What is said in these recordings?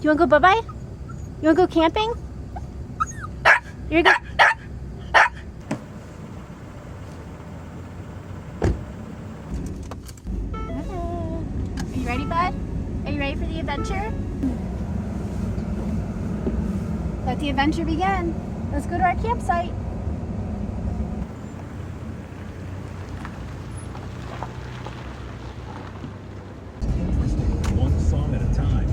you want to go bye-bye? You want to go camping? You're good. Are you ready, bud? Are you ready for the adventure? Let the adventure begin. Let's go to our campsite. One song at a time.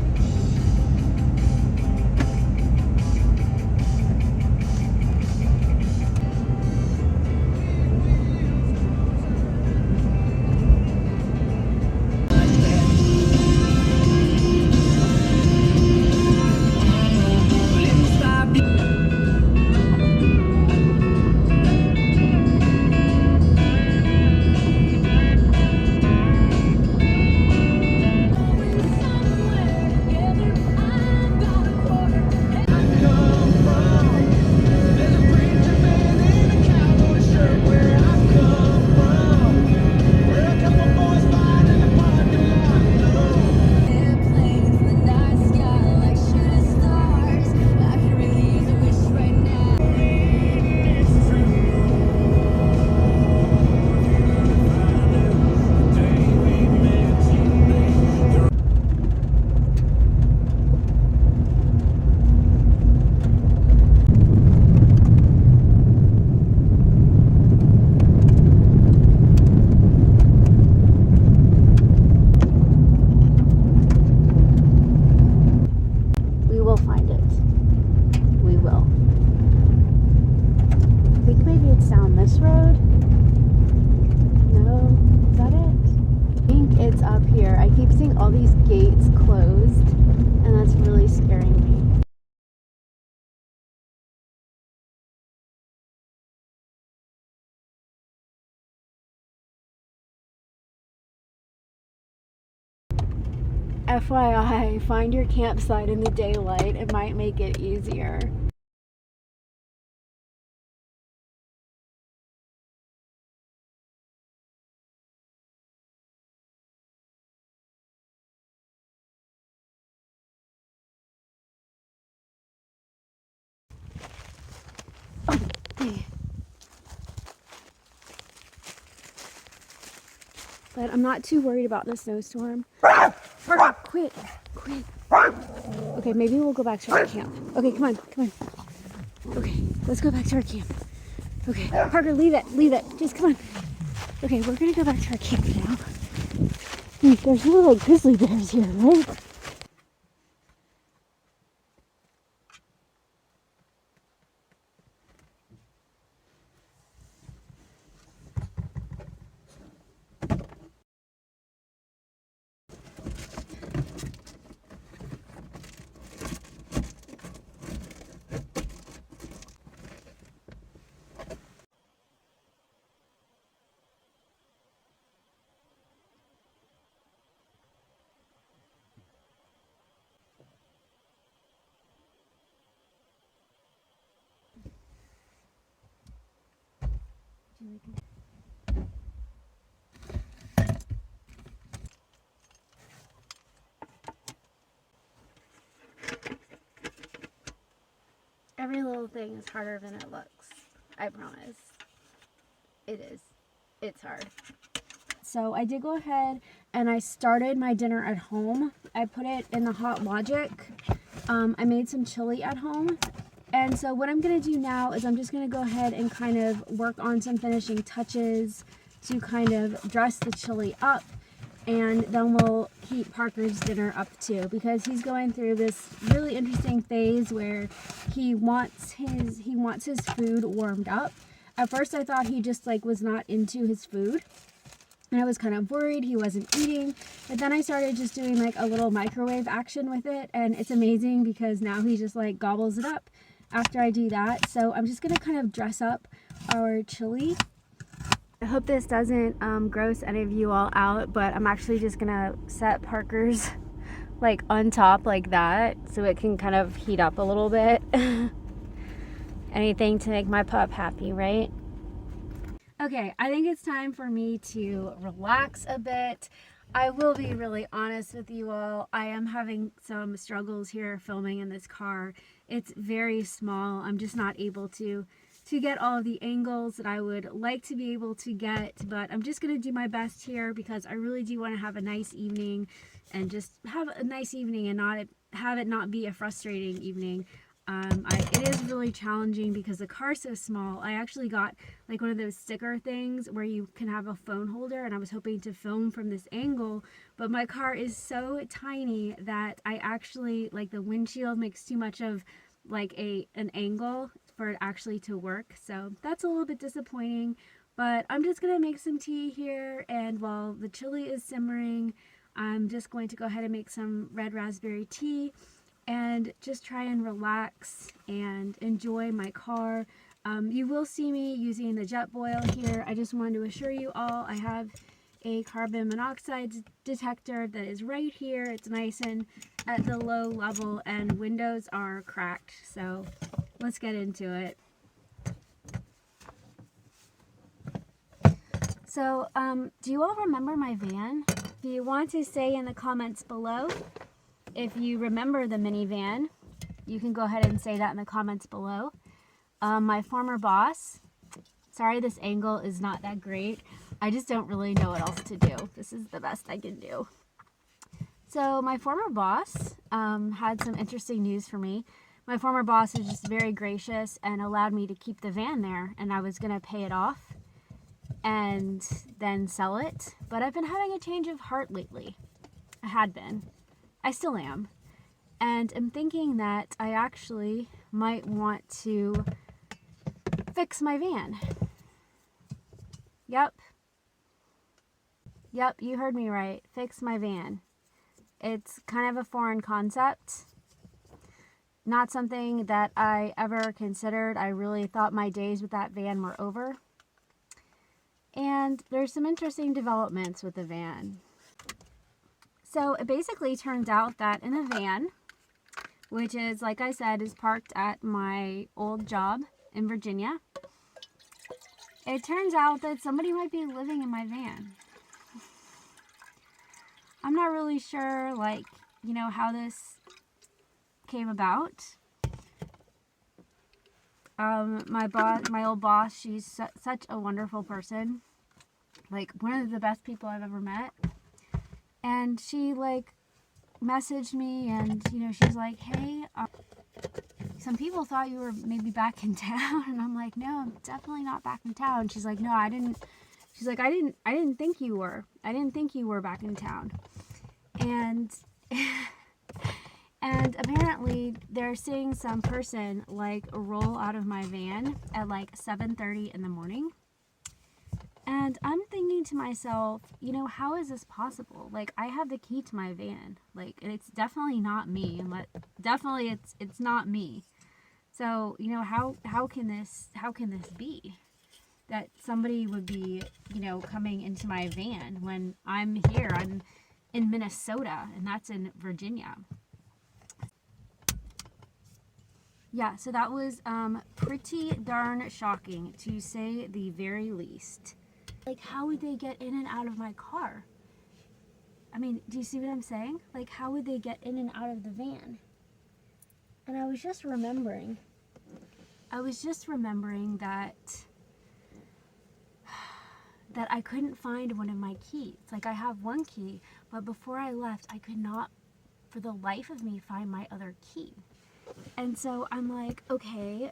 We will find it. We will. I think maybe it's down this road. No, is that it? I think it's up here. I keep seeing all these gates closed, and that's really scaring me. FYI, find your campsite in the daylight. It might make it easier. But I'm not too worried about the snowstorm. Parker, quit. Okay, maybe we'll go back to our camp. Okay, come on. Okay, let's go back to our camp. Okay, Parker, leave it. Just come on. Okay, we're gonna go back to our camp now. There's no like grizzly bears here, right? Every little thing is harder than it looks. I promise. It is. It's hard. So I did go ahead and I started my dinner at home. I put it in the Hot Logic. I made some chili at home. And so what I'm going to do now is I'm just going to go ahead and kind of work on some finishing touches to kind of dress the chili up. And then we'll heat Parker's dinner up too, because he's going through this really interesting phase where he wants his food warmed up. At first I thought he just like was not into his food, and I was kind of worried he wasn't eating, but then I started just doing like a little microwave action with it, and it's amazing because now he just like gobbles it up after I do that. So I'm just gonna kind of dress up our chili. I hope this doesn't gross any of you all out, but I'm actually just gonna set Parker's like on top like that so it can kind of heat up a little bit. Anything to make my pup happy, right? Okay, I think it's time for me to relax a bit. I will be really honest with you all. I am having some struggles here filming in this car. It's very small. I'm just not able to get all of the angles that I would like to be able to get, but I'm just going to do my best here because I really do want to have a nice evening and just have a nice evening and not have it not be a frustrating evening. It is really challenging because the car's so small. I actually got like one of those sticker things where you can have a phone holder, and I was hoping to film from this angle, but my car is so tiny that I actually, like, the windshield makes too much of like an angle for it actually to work. So that's a little bit disappointing, but I'm just gonna make some tea here, and while the chili is simmering, I'm just going to go ahead and make some red raspberry tea and just try and relax and enjoy my car. You will see me using the jet boil here. I just wanted to assure you all I have a carbon monoxide detector that is right here. It's nice and at the low level, and windows are cracked. So let's get into it. So do you all remember my van? Do you want to say in the comments below if you remember the minivan? You can go ahead and say that in the comments below. My former boss, sorry this angle is not that great. I just don't really know what else to do. This is the best I can do. So my former boss had some interesting news for me. My former boss was just very gracious and allowed me to keep the van there, and I was going to pay it off and then sell it. But I've been having a change of heart lately. I had been. I still am. And I'm thinking that I actually might want to fix my van. Yep, you heard me right. Fix my van. It's kind of a foreign concept. Not something that I ever considered. I really thought my days with that van were over. And there's some interesting developments with the van. So it basically turns out that in a van, which is, like I said, is parked at my old job in Virginia, it turns out that somebody might be living in my van. I'm not really sure, like, you know, how this came about. My old boss, she's such a wonderful person. Like, one of the best people I've ever met. And she, like, messaged me, and, you know, she's like, hey, some people thought you were maybe back in town. And I'm like, no, I'm definitely not back in town. She's like, no, I didn't think you were. I didn't think you were back in town. And and apparently they're seeing some person like roll out of my van at like 7:30 in the morning. And I'm thinking to myself, you know, how is this possible? Like, I have the key to my van. Like, and it's definitely not me. And definitely it's not me. So, you know, how can this be? That somebody would be, you know, coming into my van when I'm here. I'm in Minnesota, and that's in Virginia. Yeah, so that was pretty darn shocking, to say the very least. Like, how would they get in and out of my car? I mean, do you see what I'm saying? Like, how would they get in and out of the van? And I was just remembering that I couldn't find one of my keys. Like, I have one key, but before I left, I could not, for the life of me, find my other key. And so I'm like, okay,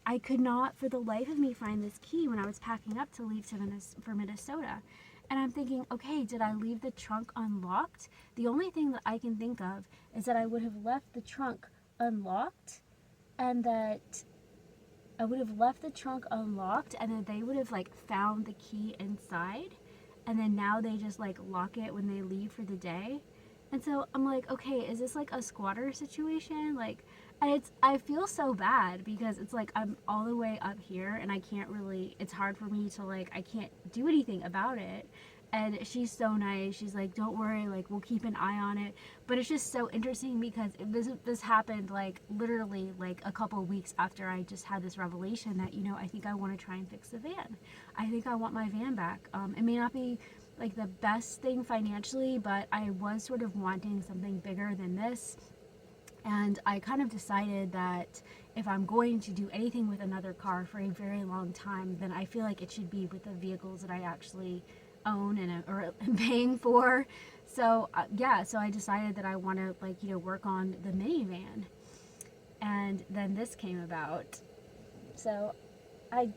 I could not, for the life of me, find this key when I was packing up to leave for Minnesota. And I'm thinking, okay, did I leave the trunk unlocked? The only thing that I can think of is that I would have left the trunk unlocked, and that I would have left the trunk unlocked, and then they would have like found the key inside, and then now they just like lock it when they leave for the day. And so I'm like, okay, is this like a squatter situation? Like, and I feel so bad because it's like I'm all the way up here, and I can't really, it's hard for me to, like, I can't do anything about it. And she's so nice. She's like, don't worry, like, we'll keep an eye on it. But it's just so interesting because this happened like literally like a couple of weeks after I just had this revelation that, you know, I think I want to try and fix the van. I think I want my van back. It may not be like the best thing financially, but I was sort of wanting something bigger than this. And I kind of decided that if I'm going to do anything with another car for a very long time, then I feel like it should be with the vehicles that I actually own and or am paying for. So yeah, so I decided that I want to, like, you know, work on the minivan. And then this came about. So I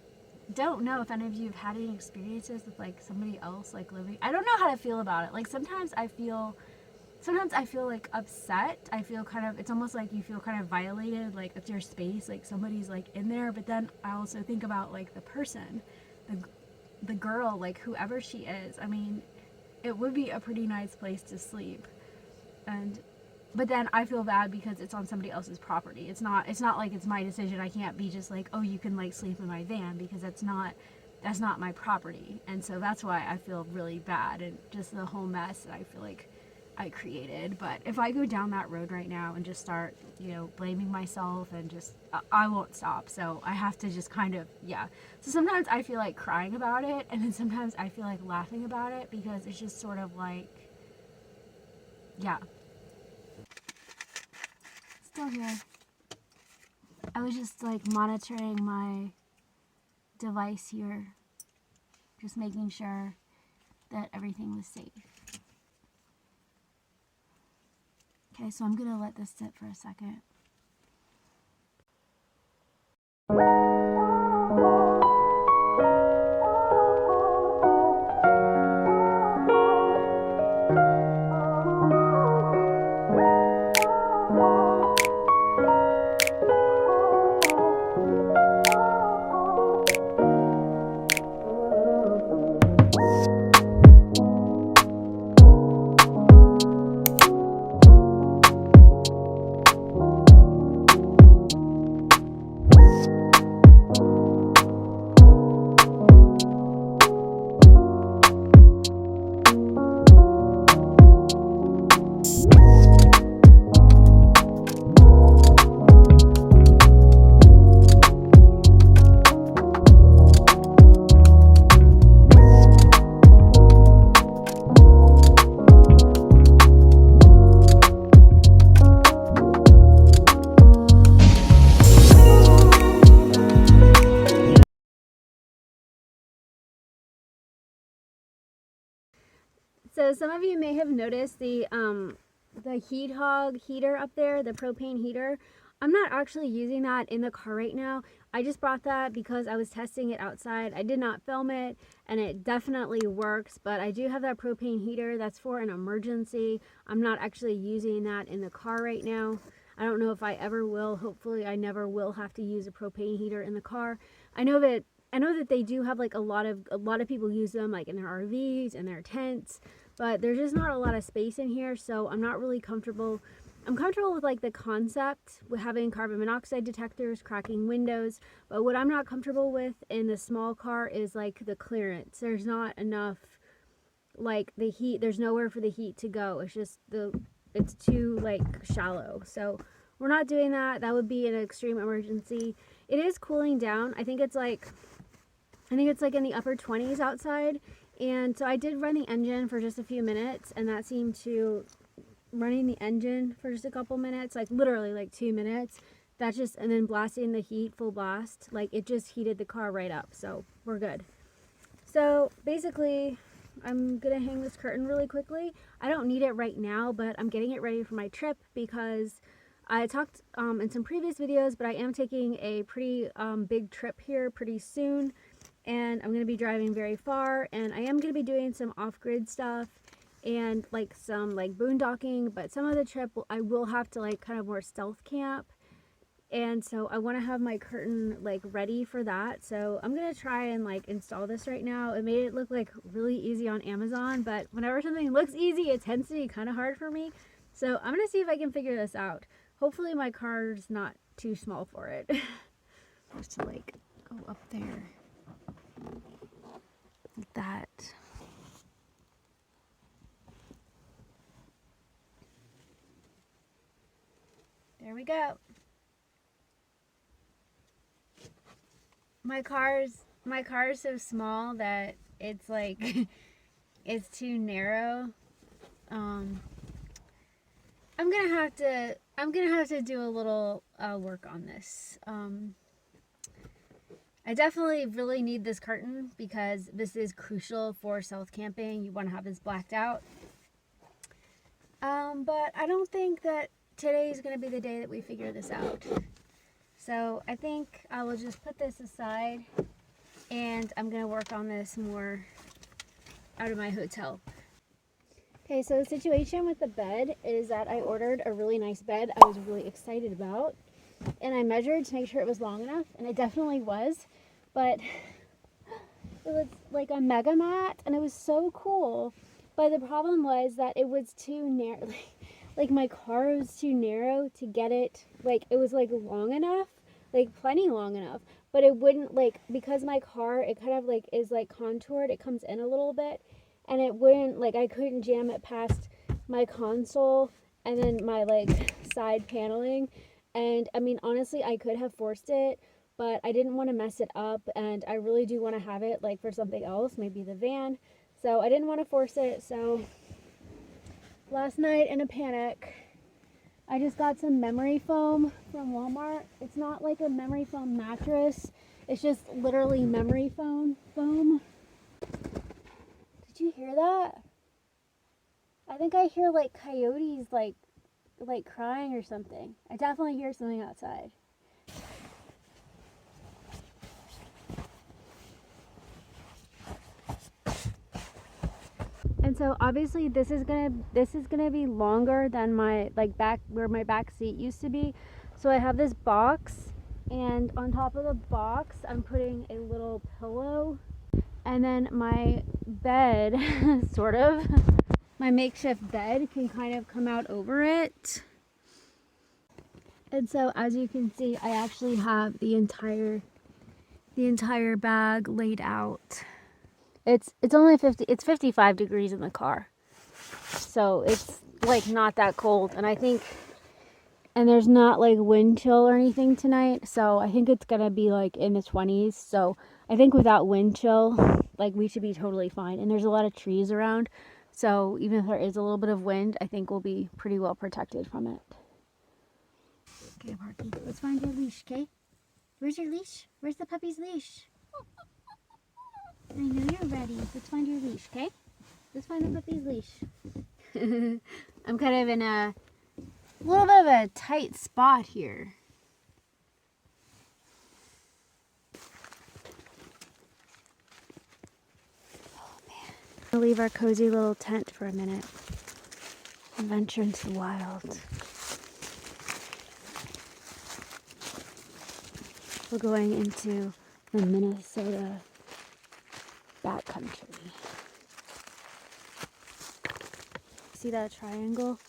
don't know if any of you have had any experiences with like somebody else like living. I don't know how to feel about it. Like sometimes I feel like upset. I feel kind of, it's almost like you feel kind of violated, like it's your space, like somebody's like in there. But then I also think about like the person, the girl, like whoever she is. I mean, it would be a pretty nice place to sleep. And but then I feel bad because it's on somebody else's property. It's not like it's my decision. I can't be just like, oh, you can like sleep in my van, because that's not my property. And so that's why I feel really bad, and just the whole mess that I feel like I created. But if I go down that road right now and just start, you know, blaming myself, and just I won't stop. So I have to just kind of, yeah. So sometimes I feel like crying about it, and then sometimes I feel like laughing about it, because it's just sort of like, yeah. Still here. I was just like monitoring my device here, just making sure that everything was safe. Okay, so I'm gonna let this sit for a second. So some of you may have noticed the Heat Hog heater up there, the propane heater. I'm not actually using that in the car right now. I just brought that because I was testing it outside. I did not film it, and it definitely works, but I do have that propane heater. That's for an emergency. I'm not actually using that in the car right now. I don't know if I ever will. Hopefully I never will have to use a propane heater in the car. I know that they do have like a lot of people use them like in their RVs and their tents, but there's just not a lot of space in here, so I'm not really comfortable. I'm comfortable with like the concept with having carbon monoxide detectors, cracking windows, but what I'm not comfortable with in the small car is like the clearance. There's not enough, like the heat, there's nowhere for the heat to go. It's just it's too like shallow. So we're not doing that. That would be an extreme emergency. It is cooling down. I think it's like in the upper 20s outside. And so I did run the engine for just a few minutes, and that seemed to, running the engine for just a couple minutes, like literally like 2 minutes, that just, and then blasting the heat full blast, like it just heated the car right up. So we're good. So basically I'm gonna hang this curtain really quickly. I don't need it right now, but I'm getting it ready for my trip, because I talked in some previous videos, but I am taking a pretty big trip here pretty soon. And I'm going to be driving very far, and I am going to be doing some off-grid stuff and like some like boondocking, but some of the trip I will have to like kind of more stealth camp, and so I want to have my curtain like ready for that. So I'm going to try and like install this right now. It made it look like really easy on Amazon, but whenever something looks easy, it tends to be kind of hard for me. So I'm going to see if I can figure this out. Hopefully my car's not too small for it. Just to like go up there. Like that. There we go. My car is so small that it's like it's too narrow. I'm gonna have to do a little work on this. I definitely really need this curtain because this is crucial for stealth camping. You want to have this blacked out. But I don't think that today is going to be the day that we figure this out. So I think I will just put this aside and I'm going to work on this more out of my hotel. Okay, so the situation with the bed is that I ordered a really nice bed I was really excited about. And I measured to make sure it was long enough, and it definitely was. But it was like a mega mat, and it was so cool. But the problem was that it was too narrow. Like my car was too narrow to get it. Like it was like long enough, like plenty long enough. But it wouldn't, like, because my car, it kind of like is like contoured. It comes in a little bit, and it wouldn't, like, I couldn't jam it past my console and then my like side paneling. And I mean, honestly, I could have forced it, but I didn't want to mess it up, and I really do want to have it like for something else, maybe the van. So I didn't want to force it. So last night in a panic, I just got some memory foam from Walmart. It's not like a memory foam mattress. It's just literally memory foam. Did you hear that? I think I hear like coyotes like crying or something. I definitely hear something outside. And so obviously this is gonna be longer than my back where my back seat used to be. So I have this box, and on top of the box I'm putting a little pillow, and then my bed sort of my makeshift bed can kind of come out over it. And so as you can see, I actually have the entire bag laid out. It's only 55 degrees in the car. So it's like not that cold, and there's not like wind chill or anything tonight. So I think it's going to be like in the 20s. So I think without wind chill, like we should be totally fine. And there's a lot of trees around. So even if there is a little bit of wind, I think we'll be pretty well protected from it. Okay, Parky, let's find your leash, okay? Where's your leash? Where's the puppy's leash? I know you're ready. Let's find your leash, okay? Let's find the puppy's leash. I'm kind of in a little bit of a tight spot here. Oh, man. We'll leave our cozy little tent for a minute and venture into the wild. We're going into the Minnesota Backcountry. See that triangle?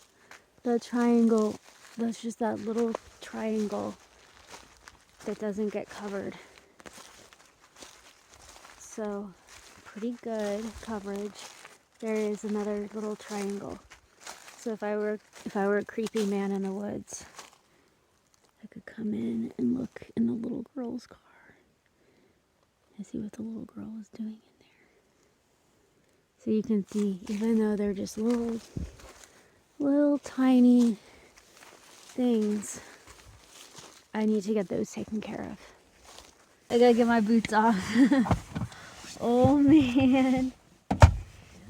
The triangle, that's just that little triangle that doesn't get covered. So, pretty good coverage. There is another little triangle. So if I were a creepy man in the woods, I could come in and look in the little girl's car and see what the little girl is doing in there. So you can see, even though they're just little tiny things, I need to get those taken care of. I gotta get my boots off. Oh man.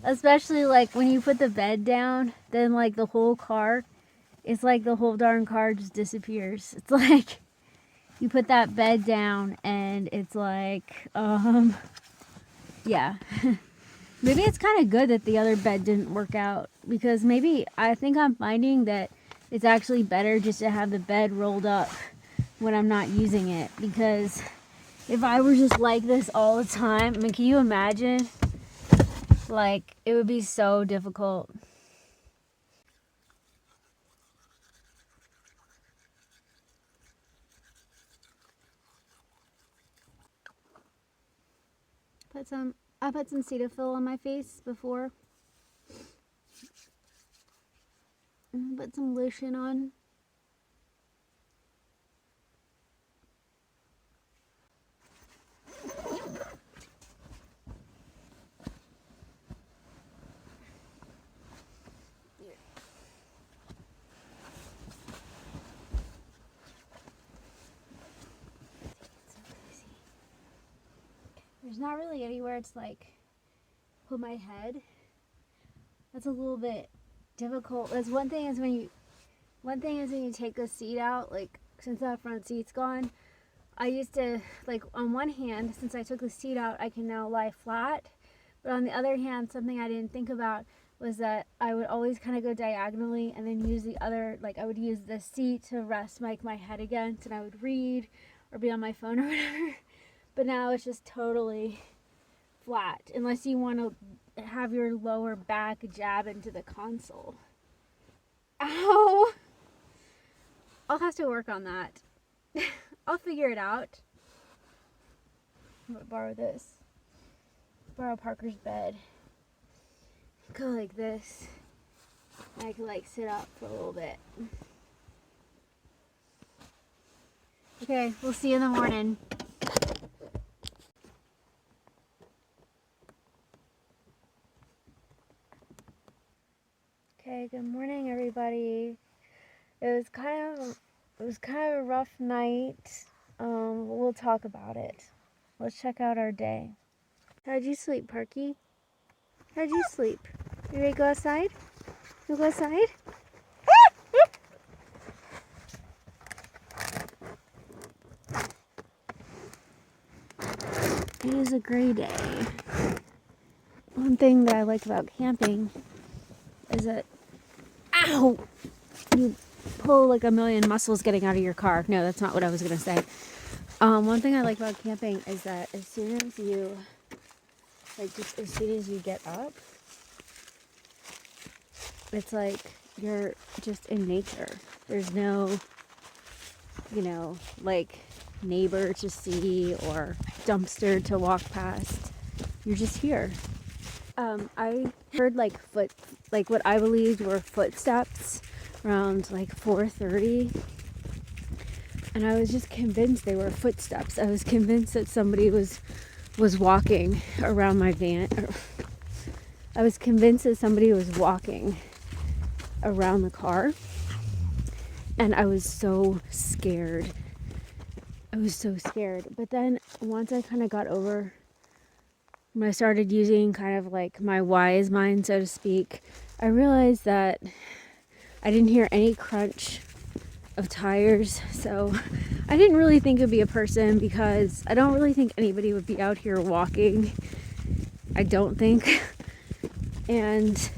Especially like when you put the bed down, then like the whole car, it's like the whole darn car just disappears. It's like you put that bed down and it's like, yeah. Maybe it's kind of good that the other bed didn't work out, because maybe I think I'm finding that it's actually better just to have the bed rolled up when I'm not using it, because if I were just like this all the time, I mean, can you imagine? Like, it would be so difficult. I put some Cetaphil on my face before. And put some lotion on. there's not really anywhere to like put my head. That's a little bit difficult. That's one thing is when you take the seat out, like since that front seat's gone, I used to, like on one hand, since I took the seat out, I can now lie flat. But on the other hand, something I didn't think about was that I would always kind of go diagonally and then use the other, like I would use the seat to rest my head against, and I would read or be on my phone or whatever. But now it's just totally flat, unless you want to have your lower back jab into the console. Ow! I'll have to work on that. I'll figure it out. I'm gonna borrow this. Borrow Parker's bed. Go like this. I can like sit up for a little bit. Okay, we'll see you in the morning. Okay, good morning everybody. It was kind of a rough night. We'll talk about it. Let's check out our day. How'd you sleep, Parky? How'd you sleep? You ready to go outside? You go outside? It is a gray day. One thing that I like about camping is that, ow, you pull like a million muscles getting out of your car. No, that's not what I was going to say. One thing I like about camping is that as soon as you get up, it's like you're just in nature. There's no, like neighbor to see or dumpster to walk past. You're just here. I heard like what I believed were footsteps around like 4:30. And I was just convinced they were footsteps. I was convinced that somebody was walking around my van. I was convinced that somebody was walking around the car. And I was so scared. But then once I kind of got over, when I started using kind of like my wise mind, so to speak, I realized that I didn't hear any crunch of tires, so I didn't really think it would be a person, because I don't really think anybody would be out here walking. I don't think. And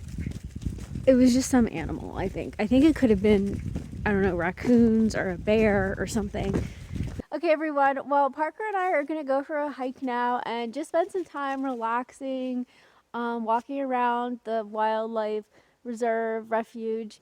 it was just some animal, I think it could have been, I don't know, raccoons or a bear or something. Okay everyone, well, Parker and I are gonna go for a hike now and just spend some time relaxing, walking around the wildlife reserve refuge.